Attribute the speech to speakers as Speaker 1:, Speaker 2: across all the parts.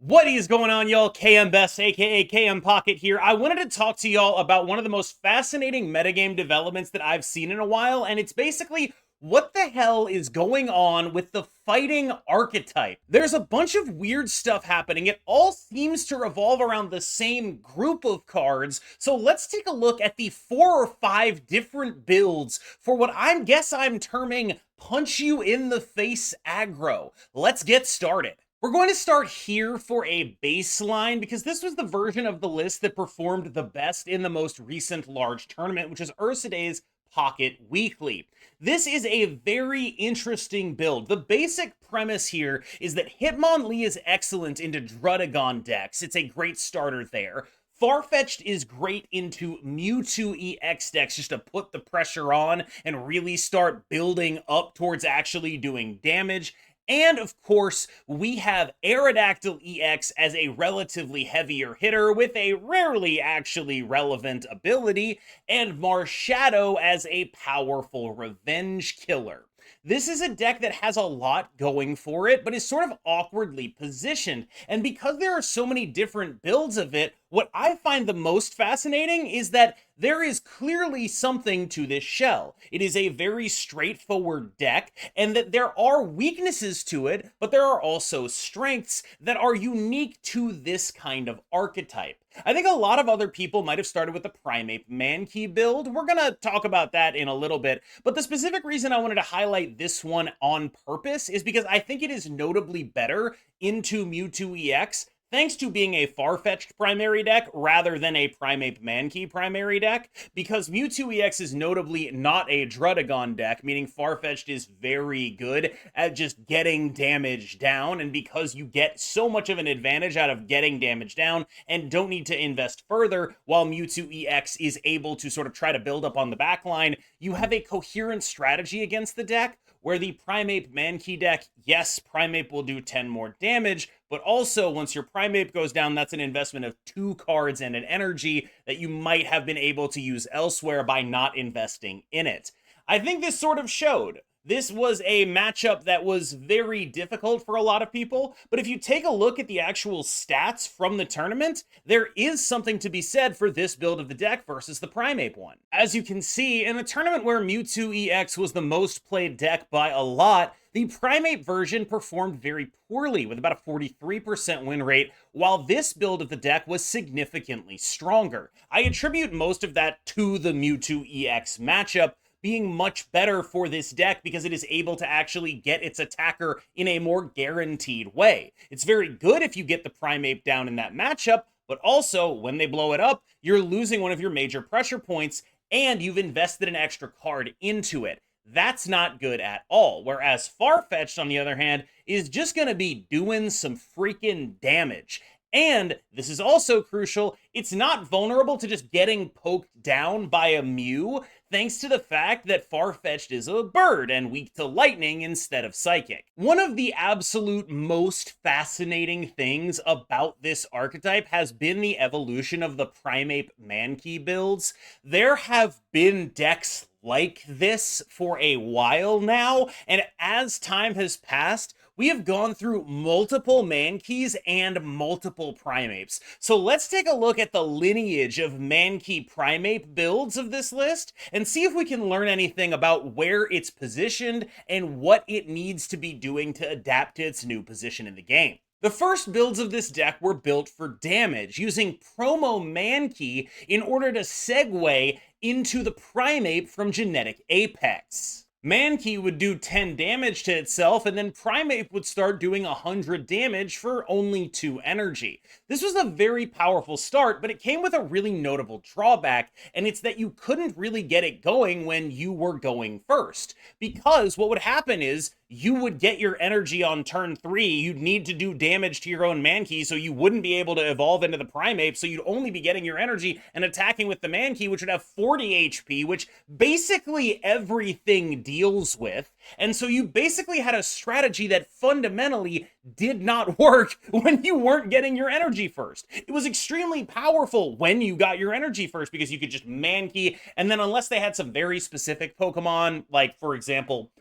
Speaker 1: What is going on, y'all? KM Best, aka KM Pocket here. I wanted to talk to y'all about one of the most fascinating metagame developments that I've seen in a while, and it's basically what the hell is going on with the fighting archetype. There's a bunch of weird stuff happening. It all seems to revolve around the same group of cards. So let's take a look at the 4 or 5 different builds for what I'm terming punch you in the face aggro. Let's get started. We're going to start here for a baseline because this was the version of the list that performed the best in the most recent large tournament, which is Ursiday's Pocket Weekly. This is a very interesting build. The basic premise here is that Hitmonlee is excellent into Drudagon decks. It's a great starter there. Farfetch'd is great into Mewtwo EX decks just to put the pressure on and really start building up towards actually doing damage. And of course, we have Aerodactyl EX as a relatively heavier hitter with a rarely actually relevant ability, and Marshadow as a powerful revenge killer. This is a deck that has a lot going for it, but is sort of awkwardly positioned. And because there are so many different builds of it, what I find the most fascinating is that there is clearly something to this shell. It is a very straightforward deck, and that there are weaknesses to it, but there are also strengths that are unique to this kind of archetype. I think a lot of other people might have started with the Primate Mankey build. We're gonna talk about that in a little bit, but the specific reason I wanted to highlight this one on purpose is because I think it is notably better into Mewtwo EX, thanks to being a Farfetch'd primary deck rather than a Primate Mankey primary deck, because Mewtwo EX is notably not a Drudagon deck, meaning Farfetch'd is very good at just getting damage down, and because you get so much of an advantage out of getting damage down and don't need to invest further, while Mewtwo EX is able to sort of try to build up on the backline, you have a coherent strategy against the deck, where the Primate Mankey deck, yes, Primate will do 10 more damage, but also once your Primate goes down, that's an investment of 2 cards and an energy that you might have been able to use elsewhere by not investing in it. I think this sort of showed. This was a matchup that was very difficult for a lot of people, but if you take a look at the actual stats from the tournament, there is something to be said for this build of the deck versus the Primate one. As you can see, in a tournament where Mewtwo EX was the most played deck by a lot, the Primate version performed very poorly with about a 43% win rate, while this build of the deck was significantly stronger. I attribute most of that to the Mewtwo EX matchup being much better for this deck because it is able to actually get its attacker in a more guaranteed way. It's very good if you get the Primate down in that matchup, but also when they blow it up, you're losing one of your major pressure points and you've invested an extra card into it. That's not good at all. Whereas Farfetch'd, on the other hand, is just going to be doing some freaking damage. And this is also crucial, it's not vulnerable to just getting poked down by a Mew, thanks to the fact that Farfetch'd is a bird and weak to lightning instead of psychic. One of the absolute most fascinating things about this archetype has been the evolution of the Primate Mankey builds. There have been decks like this for a while now, and as time has passed, we have gone through multiple Mankeys and multiple Primates. So let's take a look at the lineage of Mankey Primate builds of this list and see if we can learn anything about where it's positioned and what it needs to be doing to adapt to its new position in the game. The first builds of this deck were built for damage, using Promo Mankey in order to segue into the Primate from Genetic Apex. Mankey would do 10 damage to itself, and then Primate would start doing 100 damage for only 2 energy. This was a very powerful start, but it came with a really notable drawback, and it's that you couldn't really get it going when you were going first. Because what would happen is, you would get your energy on turn 3, you'd need to do damage to your own Mankey, so you wouldn't be able to evolve into the Primate, so you'd only be getting your energy and attacking with the Mankey, which would have 40 HP, which basically everything deals with, and so you basically had a strategy that fundamentally did not work when you weren't getting your energy first. It was extremely powerful when you got your energy first, because you could just Mankey, and then unless they had some very specific Pokemon, like, for example,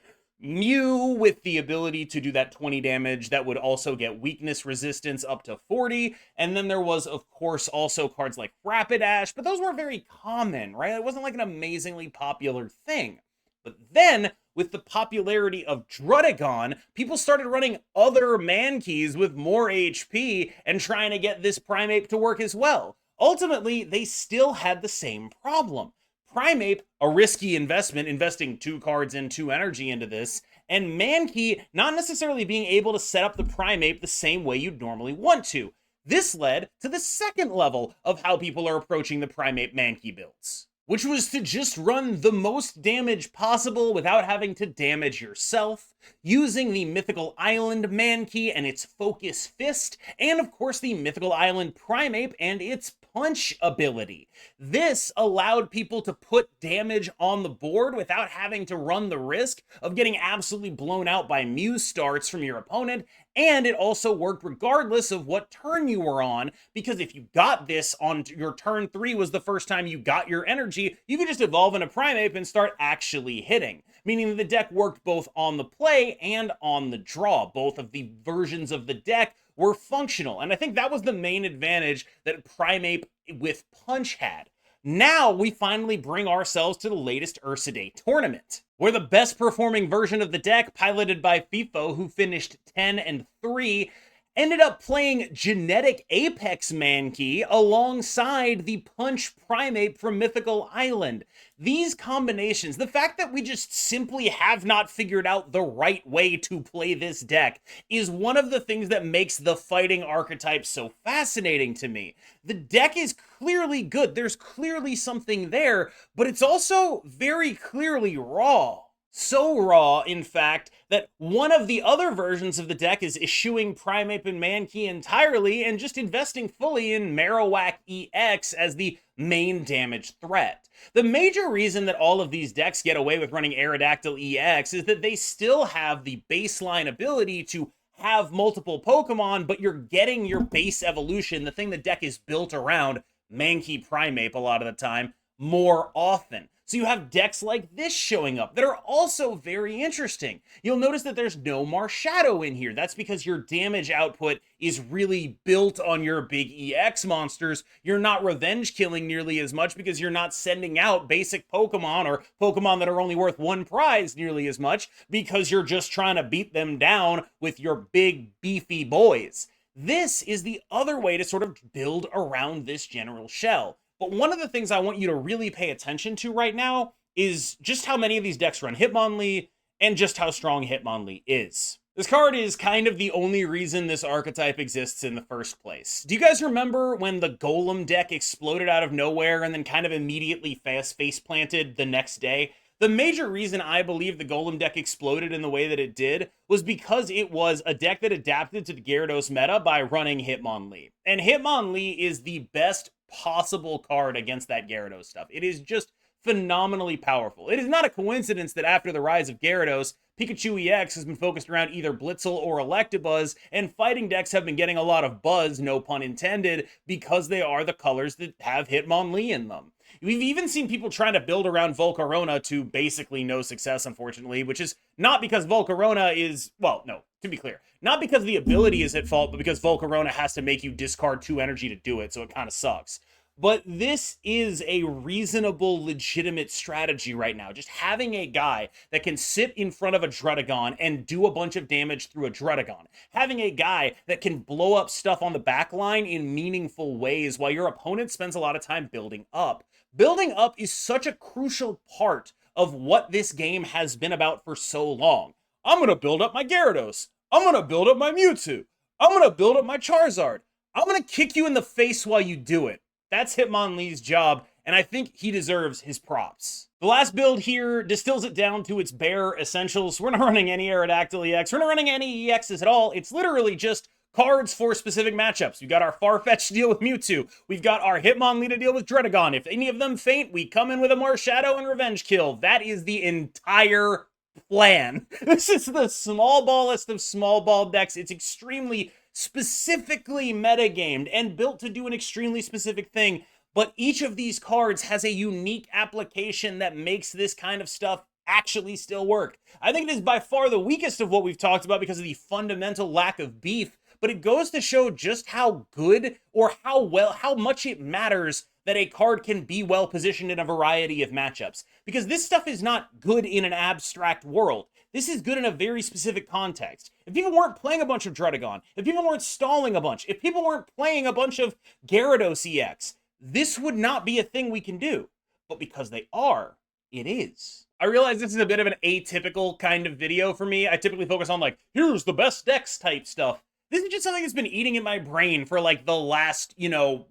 Speaker 1: Mew with the ability to do that 20 damage that would also get weakness resistance up to 40. And then there was, of course, also cards like Rapidash, but those were very common, right? It wasn't like an amazingly popular thing. But then, with the popularity of Druddigon, people started running other Mankeys with more HP and trying to get this Primeape to work as well. Ultimately, they still had the same problem. Primeape, a risky investment, investing 2 cards and 2 energy into this, and Mankey not necessarily being able to set up the Primeape the same way you'd normally want to. This led to the second level of how people are approaching the Primeape Mankey builds, which was to just run the most damage possible without having to damage yourself, using the Mythical Island Mankey and its Focus Fist, and of course the Mythical Island Primeape and its Punch ability. This allowed people to put damage on the board without having to run the risk of getting absolutely blown out by Mew starts from your opponent, and it also worked regardless of what turn you were on, because if you got this on your turn 3 was the first time you got your energy, you could just evolve into Primeape and start actually hitting, meaning that the deck worked both on the play and on the draw. Both of the versions of the deck were functional, and I think that was the main advantage that Primeape with Punch had. Now we finally bring ourselves to the latest Ursa Day tournament, where the best performing version of the deck, piloted by FIFO, who finished 10-3, ended up playing Genetic Apex Mankey alongside the Punch Primeape from Mythical Island. These combinations, the fact that we just simply have not figured out the right way to play this deck, is one of the things that makes the fighting archetype so fascinating to me. The deck is clearly good, there's clearly something there, but it's also very clearly raw. So raw, in fact, that one of the other versions of the deck is eschewing Primeape and Mankey entirely and just investing fully in Marowak EX as the main damage threat. The major reason that all of these decks get away with running Aerodactyl EX is that they still have the baseline ability to have multiple Pokemon, but you're getting your base evolution, the thing the deck is built around, Mankey Primeape a lot of the time, more often. So you have decks like this showing up that are also very interesting. You'll notice that there's no Marshadow in here. That's because your damage output is really built on your big EX monsters. You're not revenge killing nearly as much because you're not sending out basic Pokemon or Pokemon that are only worth 1 prize nearly as much because you're just trying to beat them down with your big beefy boys. This is the other way to sort of build around this general shell. But one of the things I want you to really pay attention to right now is just how many of these decks run Hitmonlee and just how strong Hitmonlee is. This card is kind of the only reason this archetype exists in the first place. Do you guys remember when the Golem deck exploded out of nowhere and then kind of immediately face planted the next day? The major reason I believe the Golem deck exploded in the way that it did was because it was a deck that adapted to the Gyarados meta by running Hitmonlee. And Hitmonlee is the best possible card against that Gyarados stuff. It is just phenomenally powerful. It is not a coincidence that after the rise of Gyarados, Pikachu EX has been focused around either Blitzel or Electabuzz, and fighting decks have been getting a lot of buzz, no pun intended, because they are the colors that have Hitmonlee in them. We've even seen people trying to build around Volcarona to basically no success, unfortunately, which is not because Volcarona is, well, no, to be clear, not because the ability is at fault, but because Volcarona has to make you discard 2 energy to do it, so it kind of sucks. But this is a reasonable, legitimate strategy right now. Just having a guy that can sit in front of a Druddigon and do a bunch of damage through a Druddigon. Having a guy that can blow up stuff on the back line in meaningful ways while your opponent spends a lot of time building up. Building up is such a crucial part of what this game has been about for so long. I'm going to build up my Gyarados. I'm going to build up my Mewtwo. I'm going to build up my Charizard. I'm going to kick you in the face while you do it. That's Hitmonlee's job, and I think he deserves his props. The last build here distills it down to its bare essentials. We're not running any Aerodactyl EX. We're not running any EXs at all. It's literally just cards for specific matchups. We've got our Farfetch'd to deal with Mewtwo. We've got our Hitmonlee to deal with Druddigon. If any of them faint, we come in with a Marshadow and Revenge Kill. That is the entire plan. This is the small ballest of small ball decks. It's extremely specifically metagamed and built to do an extremely specific thing, but each of these cards has a unique application that makes this kind of stuff actually still work. I think it is by far the weakest of what we've talked about because of the fundamental lack of beef, but it goes to show just how good or how much it matters that a card can be well positioned in a variety of matchups. Because this stuff is not good in an abstract world. This is good in a very specific context. If people weren't playing a bunch of Drudagon, if people weren't stalling a bunch, if people weren't playing a bunch of Gyarados EX, this would not be a thing we can do. But because they are, it is. I realize this is a bit of an atypical kind of video for me. I typically focus on like, here's the best decks type stuff. This is just something that's been eating in my brain for like the last,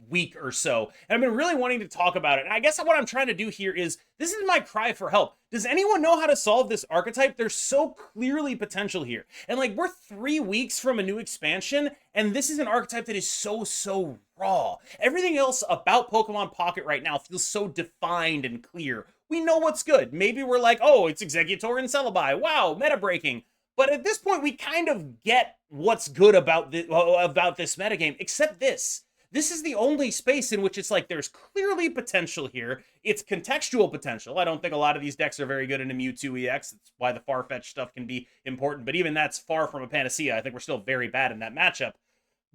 Speaker 1: week or so. And I've been really wanting to talk about it. And I guess what I'm trying to do here is, this is my cry for help. Does anyone know how to solve this archetype? There's so clearly potential here. And like, we're 3 weeks from a new expansion, and this is an archetype that is so raw. Everything else about Pokemon Pocket right now feels so defined and clear. We know what's good. Maybe we're like, oh, it's Exeggutor and Celebi. Wow, meta breaking. But at this point, we kind of get what's good about this metagame, except this. This is the only space in which it's like, there's clearly potential here. It's contextual potential. I don't think a lot of these decks are very good in a Mewtwo EX. That's why the far-fetched stuff can be important. But even that's far from a panacea. I think we're still very bad in that matchup.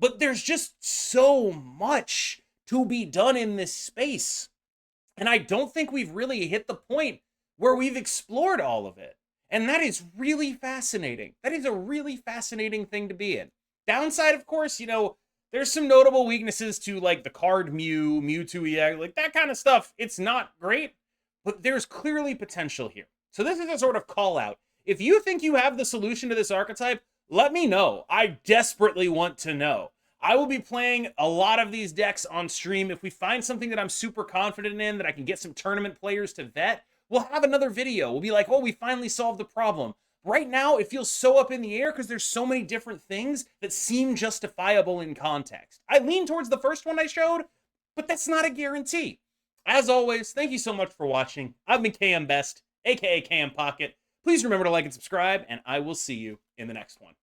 Speaker 1: But there's just so much to be done in this space. And I don't think we've really hit the point where we've explored all of it. And that is really fascinating. That is a really fascinating thing to be in. Downside, of course, there's some notable weaknesses to like the card Mewtwo EX, like that kind of stuff. It's not great, but there's clearly potential here. So this is a sort of call out. If you think you have the solution to this archetype, let me know. I desperately want to know. I will be playing a lot of these decks on stream. If we find something that I'm super confident in, that I can get some tournament players to vet, we'll have another video. We'll be like, oh, we finally solved the problem. Right now, it feels so up in the air because there's so many different things that seem justifiable in context. I lean towards the first one I showed, but that's not a guarantee. As always, thank you so much for watching. I've been KM Best, aka KM Pocket. Please remember to like and subscribe, and I will see you in the next one.